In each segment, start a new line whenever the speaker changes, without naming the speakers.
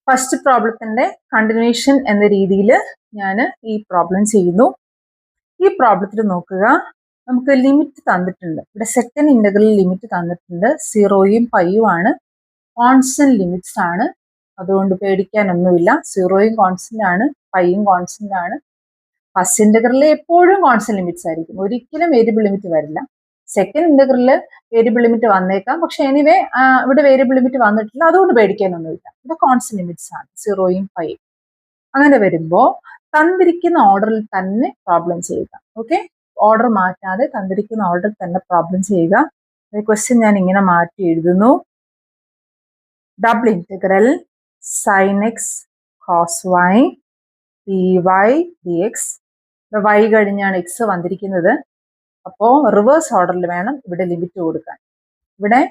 First പ്രോബ്ലത്തിന്റെ continuation എന്ന രീതിയിൽ ഞാൻ ഈ പ്രോബ്ലം ചെയ്യുന്നു. ഈ പ്രോബ്ലത്തിൽ നോക്കുക, നമുക്ക് ലിമിറ്റ് തന്നിട്ടുണ്ട്. ഇവിടെ സെക്കൻഡ് ഇന്റഗ്രൽ ലിമിറ്റ് തന്നിട്ടുണ്ട്. 0യും പൈയും ആണ്. കോൺസ്റ്റന്റ് ലിമിറ്റ്സ് ആണ്, അതുകൊണ്ട് പേടിക്കാനൊന്നുമില്ല. 0യും കോൺസ്റ്റന്റ് ആണ്, പൈയും കോൺസ്റ്റന്റ് ആണ്. ഫസ്റ്റ് ഇന്റഗ്രലിൽ എപ്പോഴും കോൺസ്റ്റന്റ് ലിമിറ്റ്സ് ആയിരിക്കും, ഒരിക്കലും വേരിയബിൾ ലിമിറ്റ് വരില്ല. സെക്കൻഡ് ഇന്റഗ്രലിൽ വേരിയബിൾ ലിമിറ്റ് വന്നേക്കാം, പക്ഷെ എനിവേ ഇവിടെ വേരിയബിൾ ലിമിറ്റ് വന്നിട്ടില്ല, അതുകൊണ്ട് പേടിക്കാനൊന്നുമില്ല. ഇത് കോൺസ്റ്റന്റ് ലിമിറ്റ്സ് ആണ്, 0യും പൈയും. അങ്ങനെ വരുമ്പോൾ തന്നിരിക്കുന്ന ഓർഡറിൽ തന്നെ പ്രോബ്ലം ചെയ്യുക. ഓക്കെ, ഓർഡർ മാറ്റാതെ തന്നിരിക്കുന്ന ഓർഡറിൽ തന്നെ പ്രോബ്ലം ചെയ്യുക. ക്വസ്റ്റ്യൻ ഞാൻ ഇങ്ങനെ മാറ്റി എഴുതുന്നു. Double integral sine x cos y d y d x. Y കഴിഞ്ഞാണ് എക്സ് വന്നിരിക്കുന്നത്, അപ്പോൾ റിവേഴ്സ് ഓർഡറിൽ വേണം ഇവിടെ ലിമിറ്റ് കൊടുക്കാൻ. ഇവിടെ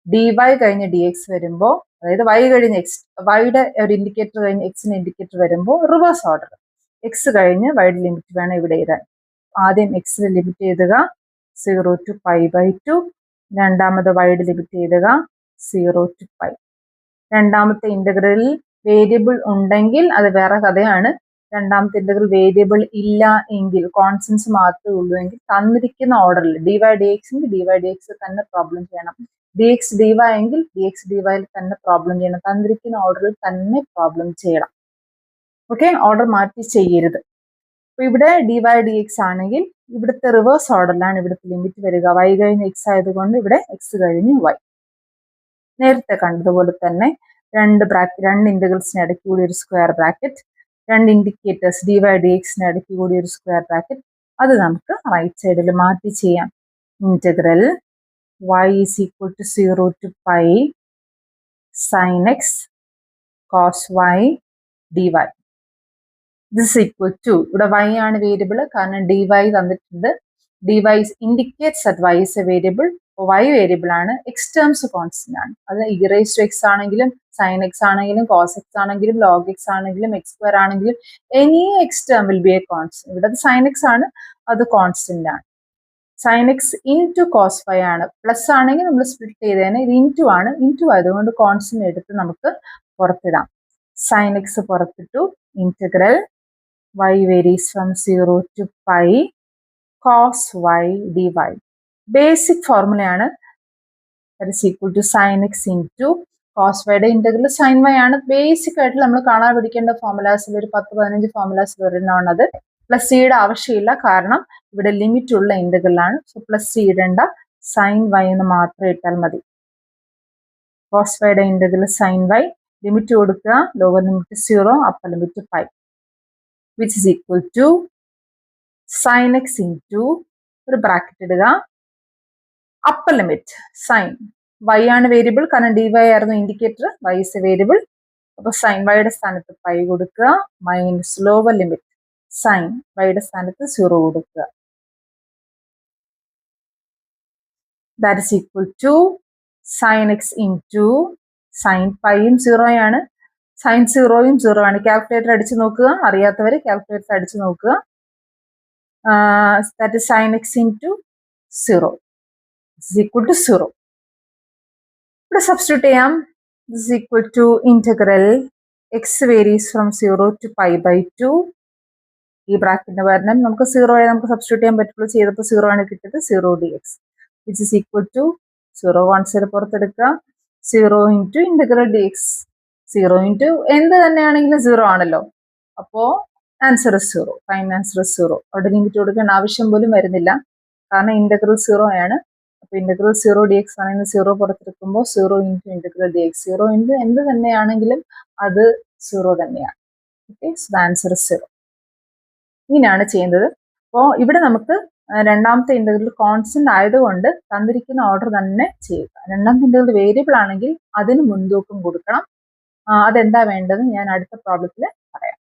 ഡി വൈ കഴിഞ്ഞ് ഡി എക്സ് വരുമ്പോൾ, അതായത് വൈ കഴിഞ്ഞ് എക്സ്, വൈയുടെ ഒരു ഇൻഡിക്കേറ്റർ കഴിഞ്ഞ് എക്സിന് ഇൻഡിക്കേറ്റർ വരുമ്പോൾ റിവേഴ്സ് ഓർഡർ. എക്സ് കഴിഞ്ഞ് വൈയുടെ ലിമിറ്റ് വേണം ഇവിടെ എഴുതാൻ. ആദ്യം എക്സിന് ലിമിറ്റ് എഴുതുക 0 to π/2. രണ്ടാമത് വൈയുടെ ലിമിറ്റ് എഴുതുക 0 to π. രണ്ടാമത്തെ ഇന്റഗ്രലിൽ വേരിയബിൾ ഉണ്ടെങ്കിൽ അത് വേറെ കഥയാണ്. രണ്ടാമത്തെ ഇന്റഗ്രൽ വേരിയബിൾ ഇല്ല എങ്കിൽ, കോൺസ്റ്റൻസ് മാത്രമേ ഉള്ളൂ എങ്കിൽ, തന്നിരിക്കുന്ന ഓർഡറിൽ ഡി വൈ ഡി എക്സിന് ഡി വൈ ഡി എക്സ് തന്നെ പ്രോബ്ലം ചെയ്യണം. ഡി എക്സ് ഡി വൈ എങ്കിൽ ഡി എക്സ് ഡി വൈയിൽ തന്നെ പ്രോബ്ലം ചെയ്യണം. തന്നിരിക്കുന്ന ഓർഡറിൽ തന്നെ പ്രോബ്ലം ചെയ്യണം. ഓക്കെ, ഓർഡർ മാറ്റി ചെയ്യരുത്. അപ്പൊ ഇവിടെ ഡി വൈ ഡി എക്സ് ആണെങ്കിൽ ഇവിടുത്തെ റിവേഴ്സ് ഓർഡറിലാണ് ഇവിടുത്തെ ലിമിറ്റ് വരിക. വൈ കഴിഞ്ഞ് എക്സ് ആയതുകൊണ്ട് ഇവിടെ എക്സ് കഴിഞ്ഞ് വൈ. നേരത്തെ കണ്ടതുപോലെ തന്നെ രണ്ട് ഇന്റഗ്രൽസിന് ഇടയ്ക്ക് കൂടി ഒരു സ്ക്വയർ ബ്രാക്കറ്റ്, രണ്ട് ഇൻഡിക്കേറ്റേഴ്സ് ഡി വൈ ഡി എക്സിന് ഇടയ്ക്ക് കൂടി ഒരു സ്ക്വയർ ബ്രാക്കറ്റ്. അത് നമുക്ക് റൈറ്റ് സൈഡിൽ മാറ്റി ചെയ്യാം. Integral y is equal to 0 to π sin x cos y dy. This is equal to, ഇവിടെ y ആണ് വേരിയബിൾ, കാരണം dy തന്നിട്ടുണ്ട്. dy indicates that y is a variable. y variable ആണ്, x ടേംസ് കോൺസ്റ്റന്റ് ആണ്. അത് e⁻x ആണെങ്കിലും sin x ആണെങ്കിലും cos x ആണെങ്കിലും log x ആണെങ്കിലും x² ആണെങ്കിലും any x term will be a constant. ഇവിടെ sin x ആണ്, അത് കോൺസ്റ്റന്റ് ആണ്. sin x into cos phi ആണ്. പ്ലസ് ആണെങ്കിൽ നമ്മൾ സ്പ്ലിറ്റ് ചെയ്തേനെ, ഇത് ഇൻറ്റു ആണ്. ഇൻറ്റു ആയതുകൊണ്ട് കോൺസ്റ്റന്റ് എടുത്ത് നമുക്ക് പുറത്തിടാം. sin x പുറത്തിട്ടു. Integral y varies from 0 to π cos y dy. Basic ഫോർമുലയാണ്. that is equal to sin x into cos yയുടെ ഇന്റഗ്രൽ sin y ആണ്. ബേസിക് ആയിട്ട് നമ്മൾ കാണാൻ പഠിക്കേണ്ട ഫോർമുലാസിൽ ഒരു 10-15 ഫോർമുലാസിൽ ഒരെണ്ണമാണത്. പ്ലസ് സിയുടെ ആവശ്യമില്ല, കാരണം ഇവിടെ ലിമിറ്റ് ഉള്ള ഇന്റഗ്രലാണ്. സോ പ്ലസ് സി ഇടേണ്ട, സൈൻ വൈ എന്ന് മാത്രം ഇട്ടാൽ മതി. കോസ് വൈയുടെ ഇന്റഗ്രൽ സൈൻ വൈ, ലിമിറ്റ് കൊടുക്കുക, lower limit 0, upper limit π, which is equal to sine x into ഒരു ബ്രാക്കറ്റ് ഇടുക, അപ്പർ ലിമിറ്റ് സൈൻ വൈ ആണ് വേരിയബിൾ, കാരണം ഡി വൈ ആയിരുന്നു indicator, y is a variable. അപ്പോൾ സൈൻ വൈയുടെ സ്ഥാനത്ത് π കൊടുക്കുക, മൈനസ് ലോവർ ലിമിറ്റ് സൈൻ വൈയുടെ സ്ഥാനത്ത് 0 കൊടുക്കുക. That is equal to sine x into sine പൈയും 0 ആണ്, സൈൻ 0യും 0 ആണ്. കാൽക്കുലേറ്റർ അടിച്ച് നോക്കുക, അറിയാത്തവർ കാൽക്കുലേറ്റർ അടിച്ച് നോക്കുക. That is sine x into 0 is equal to 0. ഇവിടെ സബ്സ്റ്റിറ്റ്യൂട്ട് ചെയ്യാം. This is equal to integral x varies from 0 to π/2. ഈ ബ്രാക്കറ്റിന് പകരം നമുക്ക് 0 നമുക്ക് സബ്സ്റ്റിറ്റ്യൂട്ട് ചെയ്യാൻ പറ്റുള്ളൂ. ചെയ്തപ്പോൾ 0 ആണ് കിട്ടിയത്. 0 dx which is equal to 0 1 പുറത്തെടുക്കുക, 0 ഇൻറ്റു ഇന്റഗ്രൽ dx. 0 ഇൻറ്റു എന്ത് തന്നെയാണെങ്കിലും 0 ആണല്ലോ, അപ്പോൾ ആൻസർ 0. Final answer 0. അവിടെ ലിമിറ്റ് കൊടുക്കേണ്ട ആവശ്യം പോലും വരുന്നില്ല, കാരണം ഇന്റഗ്രൽ 0 ആണ്. അപ്പോൾ ഇന്റഗ്രൽ 0 dx ആണെങ്കിൽ 0 പുറത്തെടുക്കുമ്പോൾ 0 ഇൻറ്റു ഇന്റഗ്രൽ dx. 0 ഇൻറ്റു എന്ത് തന്നെയാണെങ്കിലും അത് 0 തന്നെയാണ്. Okay, so the answer 0. ഇങ്ങനെയാണ് ചെയ്യുന്നത്. അപ്പോൾ ഇവിടെ നമുക്ക് രണ്ടാമത്തെ ഇന്റഗ്രൽ കോൺസ്റ്റന്റ് ആയതുകൊണ്ട് തന്നിരിക്കുന്ന ഓർഡർ തന്നെ ചെയ്യുക. രണ്ടാമത്തെ ഇന്റഗ്രൽ വേരിയബിൾ ആണെങ്കിൽ അതിന് മുൻതൂക്കം കൊടുക്കണം. അതെന്താ വേണ്ടത് ഞാൻ അടുത്ത പ്രോബ്ലത്തിൽ പറയാം.